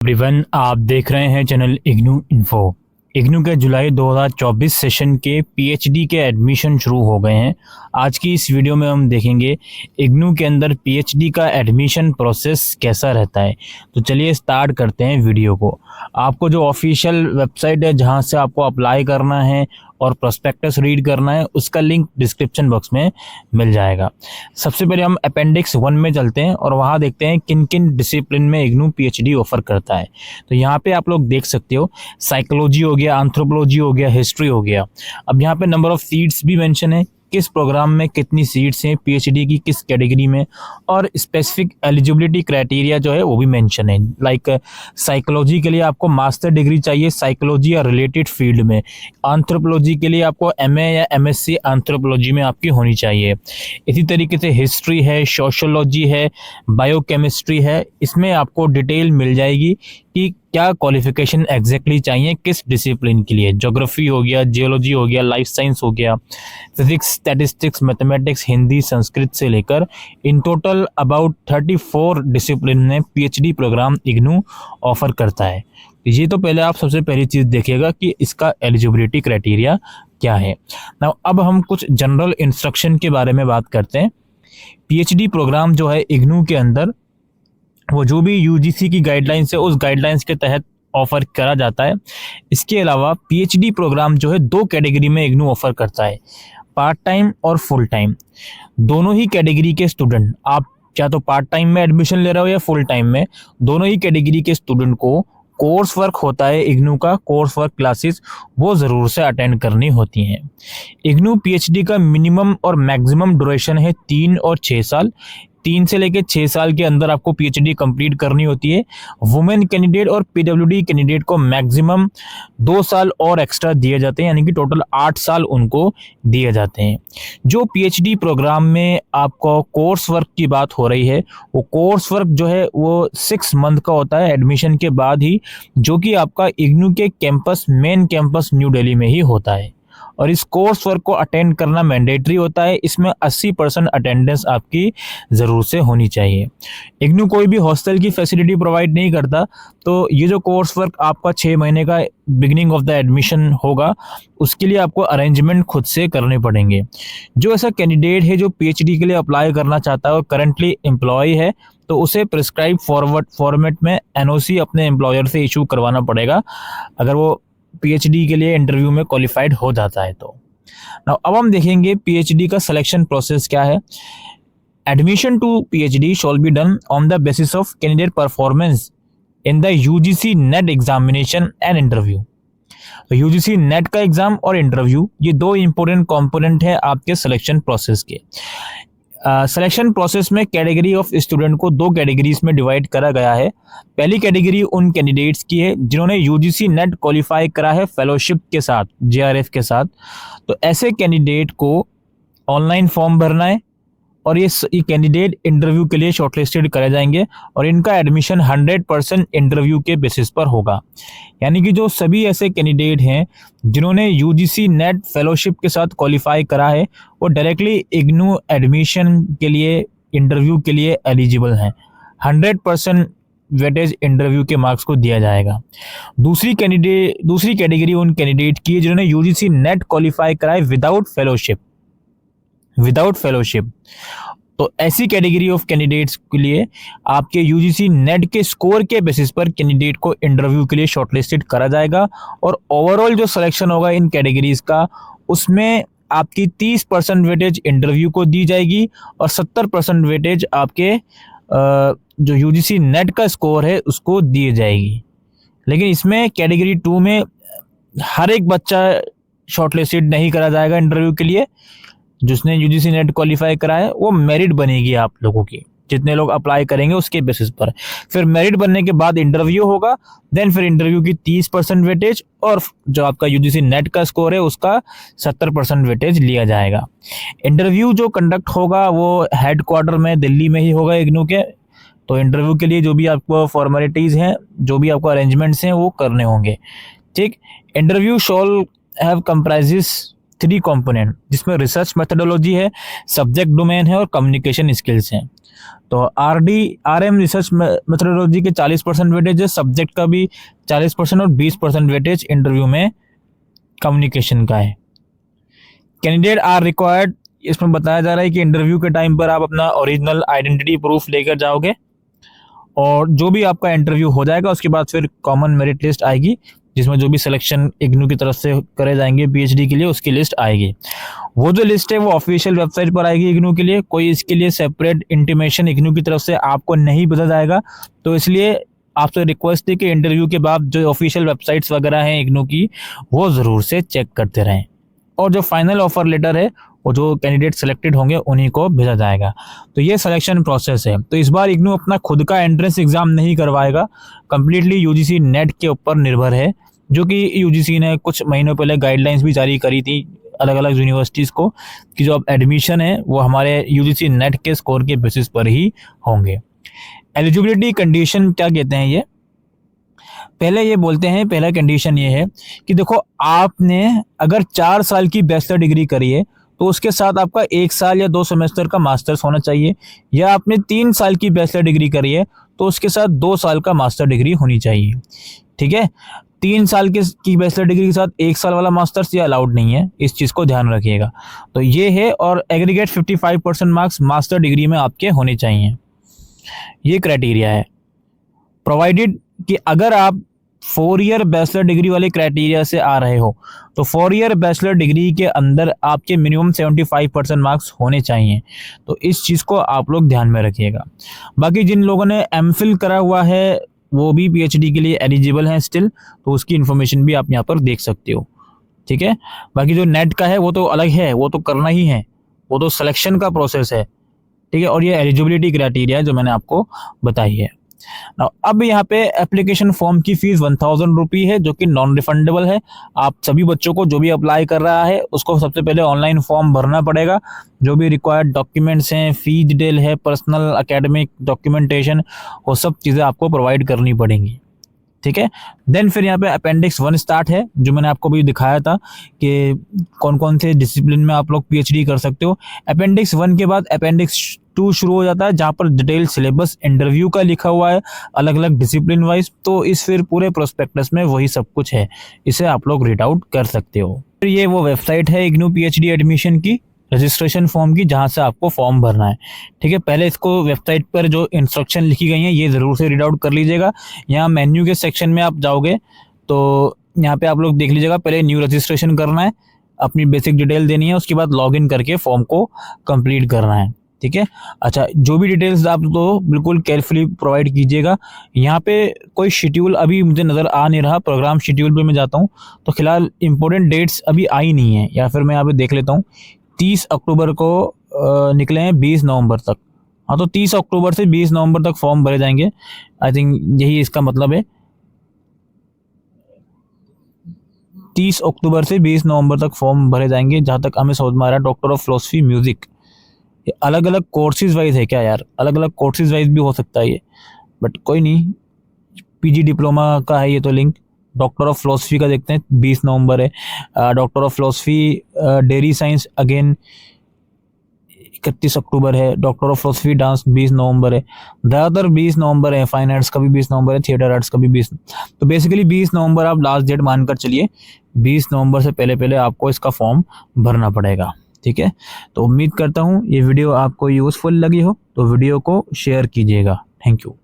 Everyone, आप देख रहे हैं चैनल इग्नू इन्फो। इग्नू के जुलाई 2024 सेशन के पीएचडी के एडमिशन शुरू हो गए हैं। आज की इस वीडियो में हम देखेंगे इग्नू के अंदर पीएचडी का एडमिशन प्रोसेस कैसा रहता है। तो चलिए स्टार्ट करते हैं वीडियो को। आपको जो ऑफिशियल वेबसाइट है जहां से आपको अप्लाई करना है और प्रोस्पेक्टस रीड करना है, उसका लिंक डिस्क्रिप्शन बॉक्स में मिल जाएगा। सबसे पहले हम अपेंडिक्स 1 में चलते हैं और वहाँ देखते हैं किन किन डिसिप्लिन में इग्नू पीएचडी ऑफर करता है। तो यहाँ पे आप लोग देख सकते हो, साइकोलॉजी हो गया, एंथ्रोपोलॉजी हो गया, हिस्ट्री हो गया। अब यहाँ पे नंबर ऑफ सीट्स भी मेंशन है, किस प्रोग्राम में कितनी सीट्स हैं पीएचडी की, किस कैटेगरी में, और स्पेसिफिक एलिजिबिलिटी क्राइटेरिया जो है वो भी मेंशन है। लाइक साइकोलॉजी के लिए आपको मास्टर डिग्री चाहिए साइकोलॉजी या रिलेटेड फील्ड में। एंथ्रोपोलॉजी के लिए आपको एमए या एमएससी एंथ्रोपोलॉजी में आपकी होनी चाहिए। इसी तरीके से हिस्ट्री है, सोशियोलॉजी है, बायोकेमिस्ट्री है, इसमें आपको डिटेल मिल जाएगी कि क्या क्वालिफिकेशन एग्जैक्टली चाहिए किस डिसिप्लिन के लिए। ज्योग्राफी हो गया, जियोलॉजी हो गया, लाइफ साइंस हो गया, physics, statistics, mathematics, Hindi, Sanskrit से लेकर इन टोटल अबाउट 34 डिसिप्लिन में पीएचडी प्रोग्राम इग्नू ऑफर करता है। ये तो पहले आप सबसे पहली चीज़ देखिएगा कि इसका एलिजिबिलिटी क्राइटेरिया क्या है। नाउ अब हम कुछ जनरल इंस्ट्रक्शन के बारे में बात करते हैं। पीएचडी प्रोग्राम जो है इग्नू के अंदर, वो जो भी यूजीसी की गाइडलाइंस है उस गाइडलाइंस के तहत ऑफर करा जाता है। इसके अलावा पीएचडी प्रोग्राम जो है 2 कैटेगरी में इग्नू ऑफर करता है, पार्ट टाइम और फुल टाइम। दोनों ही कैटेगरी के स्टूडेंट, आप क्या तो पार्ट टाइम में एडमिशन ले रहे हो या फुल टाइम में, दोनों ही कैटेगरी के स्टूडेंट को कोर्स वर्क होता है इग्नू का, कोर्स वर्क क्लासेस वो ज़रूर से अटेंड करनी होती हैं। इग्नू पीएचडी का मिनिमम और मैक्सिमम ड्यूरेशन है 3 और 6 साल। 3 से लेकर 6 साल के अंदर आपको पीएचडी कंप्लीट करनी होती है। वुमेन कैंडिडेट और पीडब्ल्यूडी कैंडिडेट को मैक्सिमम 2 साल और एक्स्ट्रा दिए जाते हैं, यानी कि टोटल 8 साल उनको दिए जाते हैं। जो पीएचडी प्रोग्राम में आपको कोर्स वर्क की बात हो रही है, वो कोर्स वर्क जो है वो 6 मंथ का होता है एडमिशन के बाद ही, जो कि आपका इग्नू के campus, main campus new Delhi में ही होता है। और इस कोर्स वर्क को अटेंड करना मैंडेटरी होता है। इसमें 80% अटेंडेंस आपकी ज़रूर से होनी चाहिए। इग्नू कोई भी हॉस्टल की फैसिलिटी प्रोवाइड नहीं करता, तो ये जो कोर्स वर्क आपका 6 महीने का बिगिनिंग ऑफ द एडमिशन होगा, उसके लिए आपको अरेंजमेंट खुद से करने पड़ेंगे। जो ऐसा कैंडिडेट है जो पीएचडी के लिए अप्लाई करना चाहता है और करंटली एम्प्लॉय है, तो उसे प्रिस्क्राइब फॉर्मेट में एनओसी अपने एम्प्लॉयर से इशू करवाना पड़ेगा, अगर वो पीएचडी के लिए इंटरव्यू में क्वालिफाइड हो जाता है तो। नाउ अब हम देखेंगे पीएचडी का सिलेक्शन प्रोसेस क्या है। Admission to PhD shall be done on the basis of candidate performance in the UGC NET examination and interview. तो यूजीसी नेट का एग्जाम और इंटरव्यू, ये 2 इंपॉर्टेंट कंपोनेंट है आपके सिलेक्शन प्रोसेस के। सिलेक्शन प्रोसेस में कैटेगरी ऑफ स्टूडेंट को 2 categories में डिवाइड करा गया है। पहली कैटेगरी उन कैंडिडेट्स की है जिन्होंने यूजीसी नेट क्वालिफाई करा है फेलोशिप के साथ, जेआरएफ के साथ। तो ऐसे कैंडिडेट को ऑनलाइन फॉर्म भरना है और ये कैंडिडेट इंटरव्यू के लिए शॉर्टलिस्टेड करे जाएंगे और इनका एडमिशन 100% इंटरव्यू के बेसिस पर होगा। यानी कि जो सभी ऐसे कैंडिडेट हैं जिन्होंने यूजीसी नेट फेलोशिप के साथ क्वालिफाई करा है, वो डायरेक्टली इग्नू एडमिशन के लिए, इंटरव्यू के लिए एलिजिबल हैं। 100% वेटेज इंटरव्यू के मार्क्स को दिया जाएगा। दूसरी कैटेगरी उन कैंडिडेट की है जिन्होंने यूजीसी नेट क्वालिफाई करा है विदाउट फेलोशिप। तो ऐसी कैटेगरी ऑफ कैंडिडेट्स के लिए आपके यूजीसी नेट के स्कोर के बेसिस पर कैंडिडेट को इंटरव्यू के लिए शॉर्टलिस्टेड करा जाएगा और ओवरऑल जो सिलेक्शन होगा इन कैटेगरीज का, उसमें आपकी 30% वेटेज इंटरव्यू को दी जाएगी और 70% वेटेज आपके जो यूजीसी नेट का स्कोर है उसको दी जाएगी। लेकिन इसमें कैटेगरी 2 में हर एक बच्चा शॉर्टलिस्टेड नहीं करा जाएगा इंटरव्यू के लिए। जिसने यूजीसी नेट क्वालिफाई करा है वो मेरिट बनेगी आप लोगों की, जितने लोग अप्लाई करेंगे उसके बेसिस पर। फिर मेरिट बनने के बाद इंटरव्यू होगा, देन फिर इंटरव्यू की 30% वेटेज और जो आपका यूजीसी नेट का स्कोर है उसका 70% वेटेज लिया जाएगा। इंटरव्यू जो कंडक्ट होगा वो हेडक्वार्टर में दिल्ली में ही होगा इग्नू के। तो इंटरव्यू के लिए जो भी आपको फॉर्मेलिटीज़ हैं, जो भी आपको अरेंजमेंट्स हैं वो करने होंगे। ठीक, interview shawl have comprises 3 component, जिसमें रिसर्च मेथोडोलॉजी है, सब्जेक्ट डोमेन है और कम्युनिकेशन स्किल्स हैं। तो RM रिसर्च मेथोडोलॉजी के 40% वेटेज है, सब्जेक्ट का भी 40% और 20% वेटेज इंटरव्यू में कम्युनिकेशन का है। कैंडिडेट आर रिक्वायर्ड, इसमें बताया जा रहा है कि इंटरव्यू के टाइम पर आप अपना ओरिजिनल आइडेंटिटी प्रूफ लेकर जाओगे और जो भी आपका इंटरव्यू हो जाएगा उसके बाद फिर कॉमन मेरिट लिस्ट आएगी, जिसमें जो भी सिलेक्शन इग्नू की तरफ से करे जाएंगे PhD के लिए उसकी लिस्ट आएगी। वो जो लिस्ट है वो ऑफिशियल वेबसाइट पर आएगी इग्नू के लिए, कोई इसके लिए सेपरेट इंटीमेशन इग्नू की तरफ से आपको नहीं भेजा जाएगा। तो इसलिए आपसे रिक्वेस्ट है कि इंटरव्यू के बाद जो ऑफिशियल वेबसाइट्स वगैरह हैं इग्नू की वो ज़रूर से चेक करते रहें, और जो फाइनल ऑफर लेटर है वो जो कैंडिडेट सेलेक्टेड होंगे उन्हीं को भेजा जाएगा। तो ये सिलेक्शन प्रोसेस है। तो इस बार इग्नू अपना खुद का एंट्रेंस एग्जाम नहीं करवाएगा, कम्प्लीटली UGC नेट के ऊपर निर्भर है, जो कि UGC ने कुछ महीनों पहले गाइडलाइंस भी जारी करी थी अलग अलग यूनिवर्सिटीज़ को कि जो अब एडमिशन है वो हमारे UGC नेट के स्कोर के बेसिस पर ही होंगे। एलिजिबिलिटी कंडीशन क्या कहते हैं ये, पहले ये बोलते हैं, पहला कंडीशन ये है कि देखो आपने अगर 4 साल की बैचलर डिग्री करी है तो उसके साथ आपका 1 साल या 2 सेमेस्टर का मास्टर्स होना चाहिए, या आपने 3 साल की बैचलर डिग्री करी है तो उसके साथ 2 साल का मास्टर डिग्री होनी चाहिए। ठीक है, 3 साल की बैचलर डिग्री के साथ 1 साल वाला मास्टर्स ये अलाउड नहीं है, इस चीज़ को ध्यान रखिएगा। तो ये है, और एग्रीगेट 55% मार्क्स मास्टर डिग्री में आपके होने चाहिए, ये क्राइटेरिया है। प्रोवाइडेड कि अगर आप 4 ईयर बैचलर डिग्री वाले क्राइटेरिया से आ रहे हो तो 4 ईयर बैचलर डिग्री के अंदर आपके मिनिमम 75% मार्क्स होने चाहिए। तो इस चीज़ को आप लोग ध्यान में रखिएगा। बाकी जिन लोगों ने MPhil करा हुआ है वो भी PhD के लिए एलिजिबल हैं स्टिल, तो उसकी इन्फॉर्मेशन भी आप यहाँ पर देख सकते हो। ठीक है, बाकी जो नेट का है वो तो अलग है, वो तो करना ही है, वो तो सिलेक्शन का प्रोसेस है। ठीक है, और ये एलिजिबिलिटी क्राइटेरिया जो मैंने आपको बताई है। अब यहाँ पे एप्लीकेशन फॉर्म की फीस 1000 रुपये है, जो कि नॉन रिफंडेबल है। आप सभी बच्चों को जो भी अप्लाई कर रहा है उसको सबसे पहले ऑनलाइन फॉर्म भरना पड़ेगा। जो भी रिक्वायर्ड डॉक्यूमेंट्स हैं, फी डिटेल है, पर्सनल एकेडमिक डॉक्यूमेंटेशन, वो सब चीज़ें आपको प्रोवाइड करनी पड़ेंगी। ठीक है, देन फिर यहाँ पे अपेंडिक्स 1 स्टार्ट है, जो मैंने आपको भी दिखाया था कि कौन कौन से डिसिप्लिन में आप लोग PhD कर सकते हो। अपेंडिक्स 1 के बाद अपेंडिक्स 2 शुरू हो जाता है, जहाँ पर डिटेल सिलेबस इंटरव्यू का लिखा हुआ है अलग अलग डिसिप्लिन वाइज। तो इस फिर पूरे प्रोस्पेक्टस में वही सब कुछ है, इसे आप लोग रीड आउट कर सकते हो। फिर ये वो वेबसाइट है इग्नू PhD एडमिशन की, रजिस्ट्रेशन फॉर्म की, जहाँ से आपको फॉर्म भरना है। ठीक है, पहले इसको वेबसाइट पर जो इंस्ट्रक्शन लिखी गई हैं ये ज़रूर से रीड आउट कर लीजिएगा। यहाँ मेन्यू के सेक्शन में आप जाओगे तो यहाँ पे आप लोग देख लीजिएगा, पहले न्यू रजिस्ट्रेशन करना है, अपनी बेसिक डिटेल देनी है, उसके बाद लॉगिन करके फॉर्म को कंप्लीट करना है। ठीक है, अच्छा, जो भी डिटेल्स आप तो बिल्कुल केयरफुली प्रोवाइड कीजिएगा। यहाँ पे कोई शेड्यूल अभी मुझे नज़र आ नहीं रहा, प्रोग्राम शेड्यूल पे मैं जाता हूँ तो फिलहाल इंपॉर्टेंट डेट्स अभी आई नहीं है, या फिर मैं यहाँ पे देख लेता हूँ। 30 अक्टूबर को निकले हैं 20 नवंबर तक। हाँ, तो 30 अक्टूबर से 20 नवंबर तक फॉर्म भरे जाएंगे, आई थिंक यही इसका मतलब है। 30 अक्टूबर से 20 नवंबर तक फॉर्म भरे जाएंगे, जहाँ तक हमें समझ में आ रहा है। डॉक्टर ऑफ फिलोसफी म्यूजिक, ये अलग अलग कोर्सेज वाइज है क्या यार, अलग अलग कोर्सेज वाइज भी हो सकता है ये, बट कोई नहीं। PG डिप्लोमा का है ये तो लिंक। डॉक्टर ऑफ फिलोसफी का देखते हैं, 20 नवंबर है। Doctor of philosophy dairy science again 31 अक्टूबर है। डॉक्टर ऑफ फिलोसफी डांस 20 नवंबर है। ज़्यादातर 20 नवंबर है, फाइन आर्ट्स का भी 20 नवंबर है, थिएटर आर्ट्स का भी 20। तो बेसिकली 20 नवंबर आप लास्ट डेट मानकर चलिए, 20 नवंबर से पहले पहले आपको इसका फॉर्म भरना पड़ेगा। ठीक है, तो उम्मीद करता हूँ ये वीडियो आपको यूज़फुल लगी हो, तो वीडियो को शेयर कीजिएगा। Thank you.